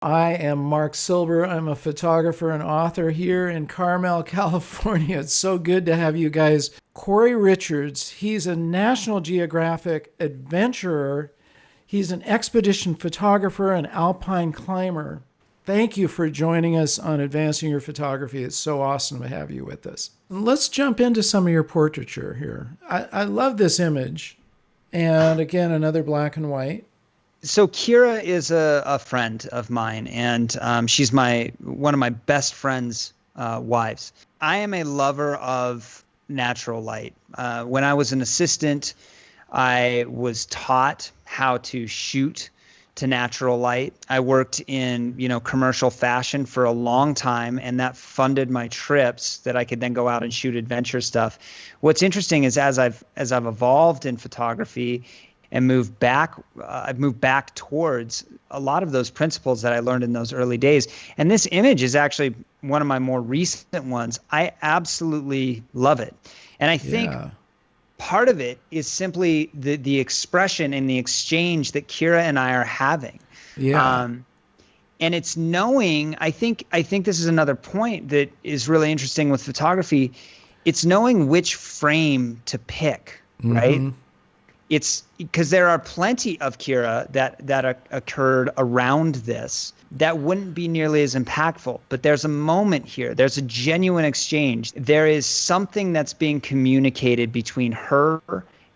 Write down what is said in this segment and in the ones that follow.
I am Marc Silber. I'm a photographer and author here in Carmel, California. It's so good to have you guys. Cory Richards, he's a National Geographic adventurer. He's an expedition photographer and alpine climber. Thank you for joining us on Advancing Your Photography. It's so awesome to have you with us. Let's jump into some of your portraiture here. I love this image. And again, another black and white. So Kyra is a friend of mine, and she's one of my best friend's wives. I am a lover of natural light. When I was an assistant, I was taught how to shoot to natural light. I worked in, commercial fashion for a long time, and that funded my trips that I could then go out and shoot adventure stuff. What's interesting is as I've evolved in photography and I've moved back towards a lot of those principles that I learned in those early days. And this image is actually one of my more recent ones. I absolutely love it. And I think part of it is simply the expression and the exchange that Kyra and I are having. Yeah. And it's knowing, I think this is another point that is really interesting with photography. It's knowing which frame to pick, right? It's because there are plenty of Kyra that occurred around this that wouldn't be nearly as impactful. But there's a moment here. There's a genuine exchange. There is something that's being communicated between her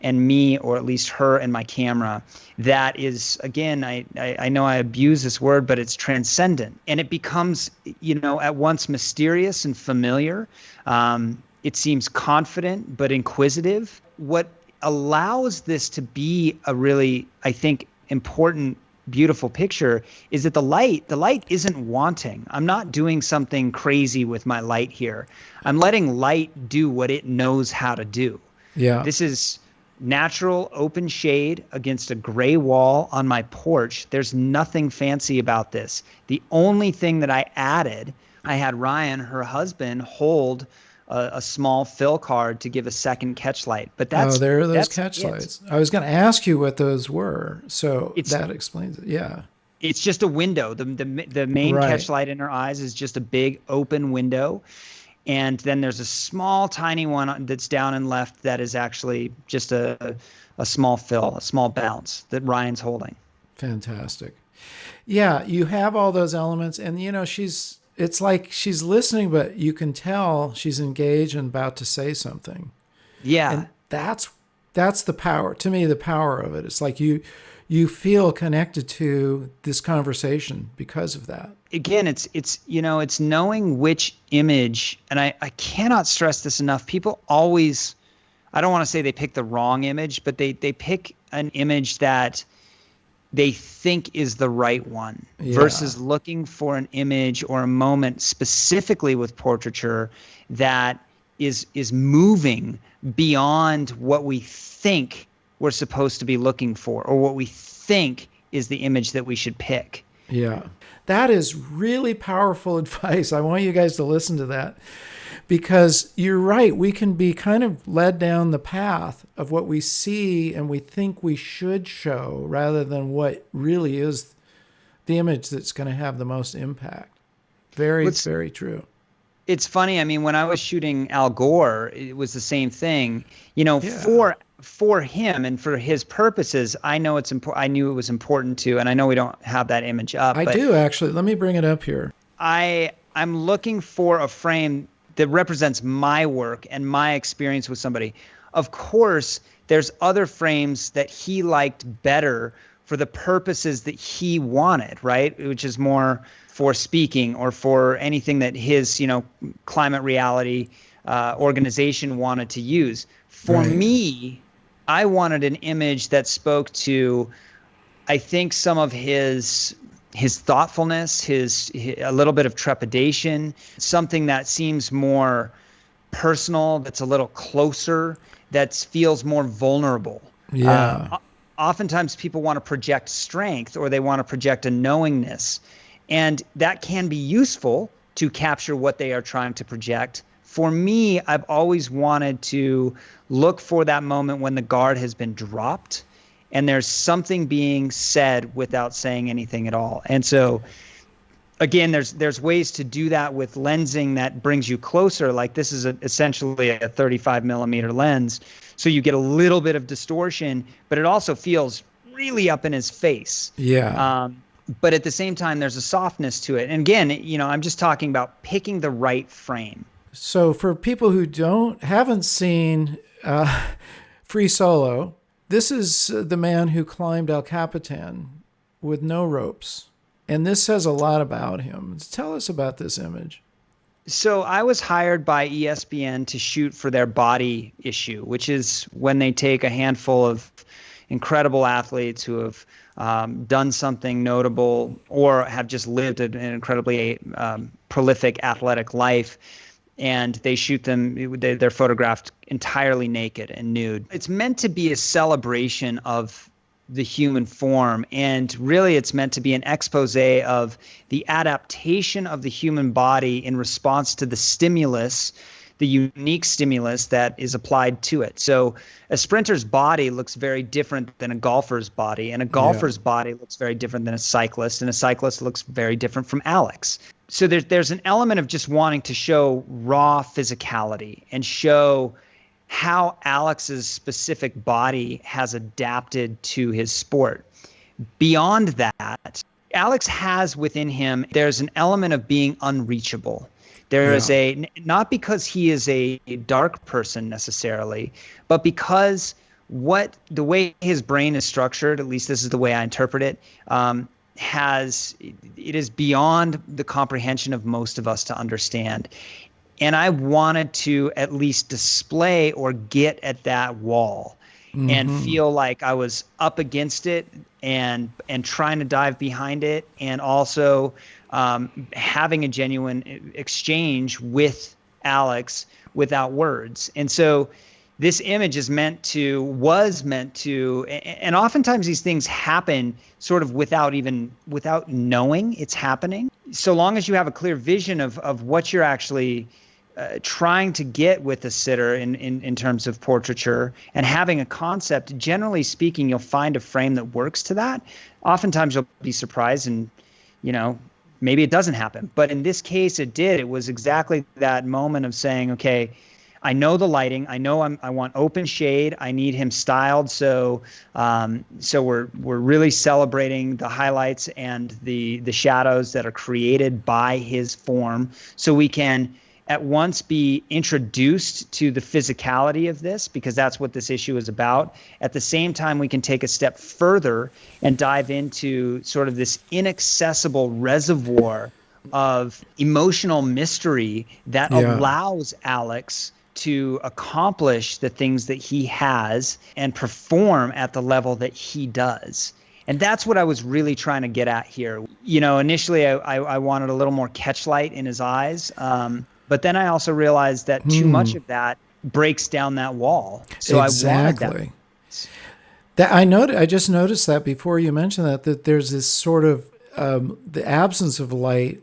and me, or at least her and my camera, that is, again, I know I abuse this word, but it's transcendent. And it becomes, at once mysterious and familiar. It seems confident but inquisitive. What allows this to be a really, I think, important, beautiful picture is that the light isn't wanting. I'm not doing something crazy with my light here. I'm letting light do what it knows how to do. Yeah. This is natural open shade against a gray wall on my porch. There's nothing fancy about this. The only thing that I added, I had Ryan, her husband, hold a small fill card to give a second catch light. But there are those catch lights. I was going to ask you what those were. So that explains it. Yeah. It's just a window. The main catch light in her eyes is just a big open window. And then there's a small, tiny one that's down and left that is actually just a small fill, a small bounce that Ryan's holding. Fantastic. Yeah, you have all those elements, and it's like she's listening, but you can tell she's engaged and about to say something. Yeah. And that's the power, to me, the power of it. It's like you feel connected to this conversation because of that. Again, it's knowing which image, and I cannot stress this enough. People always, I don't want to say they pick the wrong image, but they pick an image that they think is the right one versus looking for an image or a moment specifically with portraiture that is moving beyond what we think we're supposed to be looking for, or what we think is the image that we should pick. Yeah. That is really powerful advice. I want you guys to listen to that, because you're right. We can be kind of led down the path of what we see and we think we should show rather than what really is the image that's going to have the most impact. Very true. It's funny. I mean, when I was shooting Al Gore, it was the same thing. For him and for his purposes, I know it's important. I knew it was important too, and I know we don't have that image up. I do actually. Let me bring it up here. I'm looking for a frame that represents my work and my experience with somebody. Of course, there's other frames that he liked better for the purposes that he wanted, right? Which is more for speaking or for anything that his, climate reality organization wanted to use. For me, I wanted an image that spoke to, I think, some of his thoughtfulness, a little bit of trepidation, something that seems more personal, that's a little closer, that feels more vulnerable. Yeah. Oftentimes people want to project strength, or they want to project a knowingness, and that can be useful to capture what they are trying to project. For me, I've always wanted to look for that moment when the guard has been dropped and there's something being said without saying anything at all. And so Again, there's ways to do that with lensing that brings you closer. Like this is essentially a 35 millimeter lens. So you get a little bit of distortion, but it also feels really up in his face. Yeah. But at the same time, there's a softness to it. And again, I'm just talking about picking the right frame. So for people who haven't seen Free Solo, this is the man who climbed El Capitan with no ropes. And this says a lot about him. Tell us about this image. So I was hired by ESPN to shoot for their body issue, which is when they take a handful of incredible athletes who have done something notable or have just lived an incredibly prolific athletic life, and they shoot them, they're photographed entirely naked and nude. It's meant to be a celebration of the human form, and really it's meant to be an expose of the adaptation of the human body in response to the stimulus, the unique stimulus that is applied to it. So a sprinter's body looks very different than a golfer's body, and a golfer's body looks very different than a cyclist, and a cyclist looks very different from Alex. So there's an element of just wanting to show raw physicality and show how Alex's specific body has adapted to his sport. Beyond that, Alex has within him, there's an element of being unreachable. There is not because he is a dark person necessarily, but because the way his brain is structured, at least this is the way I interpret it, it is beyond the comprehension of most of us to understand. And I wanted to at least display or get at that wall and feel like I was up against it and trying to dive behind it, and also having a genuine exchange with Alex without words. And so this image was meant to, and oftentimes these things happen sort of without knowing it's happening. So long as you have a clear vision of what you're actually trying to get with the sitter in terms of portraiture, and having a concept, generally speaking, you'll find a frame that works to that. Oftentimes you'll be surprised and, maybe it doesn't happen. But in this case, it did. It was exactly that moment of saying, okay, I know the lighting. I know I want open shade. I need him styled. So we're really celebrating the highlights and the shadows that are created by his form, so we can at once be introduced to the physicality of this, because that's what this issue is about. At the same time, we can take a step further and dive into sort of this inaccessible reservoir of emotional mystery that allows Alex to accomplish the things that he has and perform at the level that he does. And that's what I was really trying to get at here. Initially I wanted a little more catchlight in his eyes. But then I also realized that too much of that breaks down that wall. So exactly. I wanted that. I just noticed that before you mentioned that there's this sort of the absence of light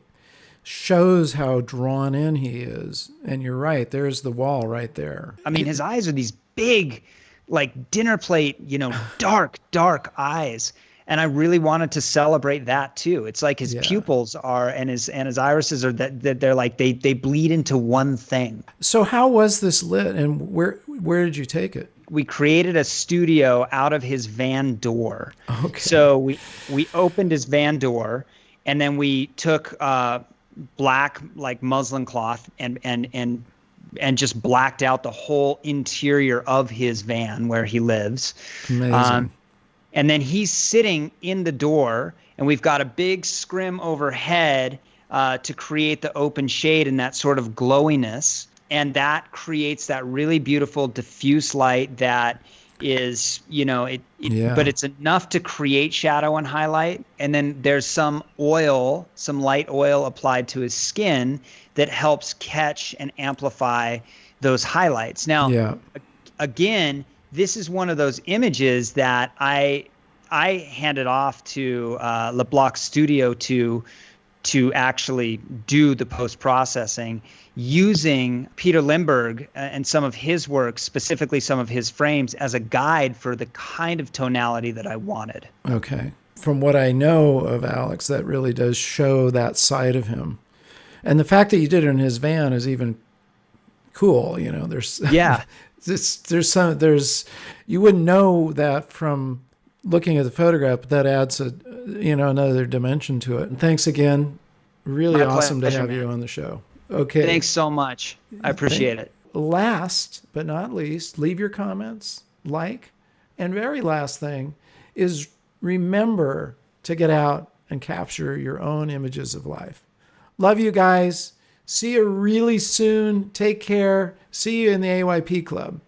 shows how drawn in he is. And you're right. There's the wall right there. I mean, his eyes are these big, like dinner plate, dark eyes. And I really wanted to celebrate that too. It's like his pupils are, and his irises are that they're like they bleed into one thing. So how was this lit, and where did you take it? We created a studio out of his van door. Okay. So we opened his van door, and then we took black like muslin cloth and just blacked out the whole interior of his van where he lives. Amazing. And then he's sitting in the door, and we've got a big scrim overhead to create the open shade and that sort of glowiness. And that creates that really beautiful diffuse light that is, but it's enough to create shadow and highlight. And then there's some light oil applied to his skin that helps catch and amplify those highlights. Now, again, this is one of those images that I handed off to LeBlanc Studio to actually do the post-processing, using Peter Lindbergh and some of his work, specifically some of his frames, as a guide for the kind of tonality that I wanted. Okay. from what I know of Alex, that really does show that side of him. And the fact that you did it in his van is even cool. You know, there's you wouldn't know that from looking at the photograph, but that adds another dimension to it. And thanks again. Really awesome to have you on the show. Okay. Thanks so much. I appreciate it. Last but not least, leave your comments, and very last thing is remember to get out and capture your own images of life. Love you guys. See you really soon. Take care. See you in the AYP Club.